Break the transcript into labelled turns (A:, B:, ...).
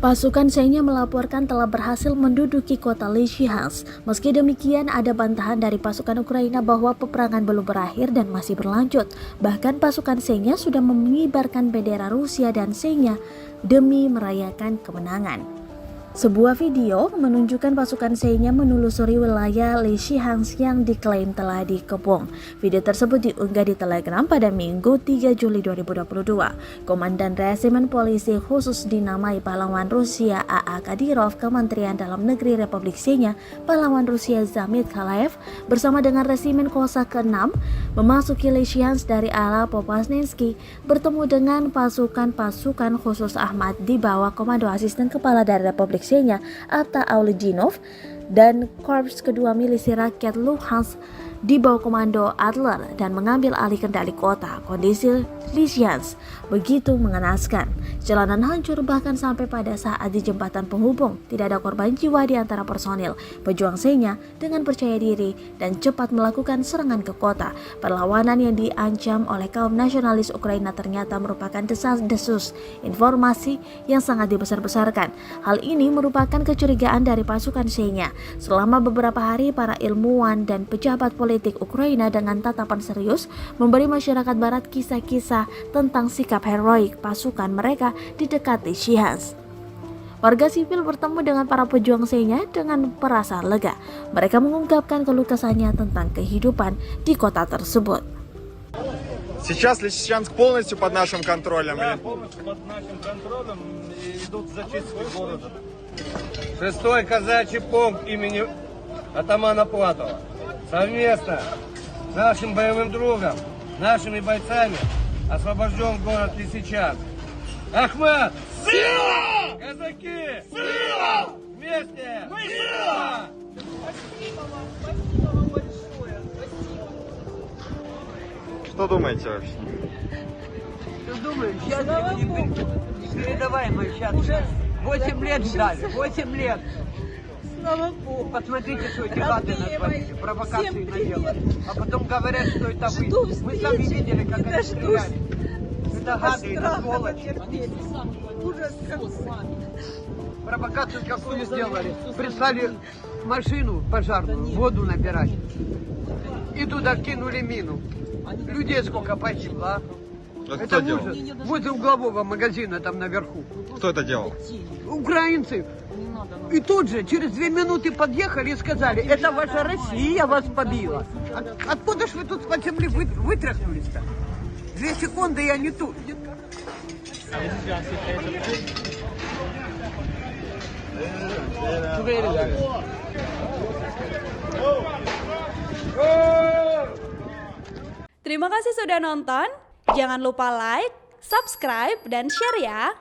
A: Pasukan Senya melaporkan telah berhasil menduduki kota Lysychansk. Meski demikian, ada bantahan dari pasukan Ukraina bahwa peperangan belum berakhir dan masih berlanjut. Bahkan pasukan Senya sudah mengibarkan bendera Rusia dan Senya demi merayakan kemenangan. Sebuah video menunjukkan pasukan Senya menelusuri wilayah Lysychansk yang diklaim telah dikepung. Video tersebut diunggah di Telegram pada Minggu 3 Juli 2022. Komandan Resimen Polisi Khusus dinamai Pahlawan Rusia A.A. Kadyrov, Kementerian Dalam Negeri Republik Senya, Pahlawan Rusia Zamit Kalaev bersama dengan Resimen Kosak ke-6 memasuki Lysychansk dari arah Popasnensky, bertemu dengan pasukan khusus Ahmad di bawah komando asisten kepala dari Republik Senya Atta Auledinov dan Korps kedua milisi rakyat Luhansk di bawah komando Adler dan mengambil alih kendali kota. Kondisi Lysychansk begitu mengenaskan. Jalanan hancur bahkan sampai pada saat di jembatan penghubung. Tidak ada korban jiwa di antara personil. Pejuang Senya dengan percaya diri dan cepat melakukan serangan ke kota. Perlawanan yang diancam oleh kaum nasionalis Ukraina ternyata merupakan desas-desus informasi yang sangat dibesar-besarkan. Hal ini merupakan kecurigaan dari pasukan Senya. Selama beberapa hari, para ilmuwan dan pejabat politik Ukraina dengan tatapan serius memberi masyarakat barat kisah-kisah tentang sikap heroik pasukan mereka di dekat Lysychansk. Warga sipil bertemu dengan para pejuang Senya dengan perasaan lega. Mereka mengungkapkan keluh kesahnya tentang kehidupan di kota tersebut.
B: Сейчас Лисичанск полностью под нашим контролем.
C: Да, полностью под нашим контролем идут зачистки города. 6-й казачий полк имени атамана Платова совместно с нашим боевым другом, нашими бойцами освобожден город Лисичанск. Ахмат! Сила! Казаки! Сила! Вместе! Мы сила!
D: Спасибо вам большое. Спасибо.
B: Что думаете вообще?
E: Что думаешь? Сейчас передаваемое сейчас. Уже 8 лет ждали, 8 лет.
D: Слава Богу.
E: Посмотрите, что эти гады натворили, провокации наделали. А потом говорят, что это вы. Мы сами видели, как они стреляли. Это гады, это сволочи.
D: Ужас какой.
E: Провокацию какую сделали. Прислали машину пожарную, воду набирать. И туда кинули мину. Людей сколько погибло, а?
B: Это
E: Это
B: кто делал?
E: ужас. Возле углового магазина там наверху.
B: Кто это делал?
E: Украинцы. И тут же, через 2 минуты подъехали и сказали, это ваша Россия вас побила. Откуда ж вы тут по земле вытряхнулись-то? 2 секунды, и они тут.
F: Terima kasih sudah nonton. Jangan lupa like, subscribe, dan share ya.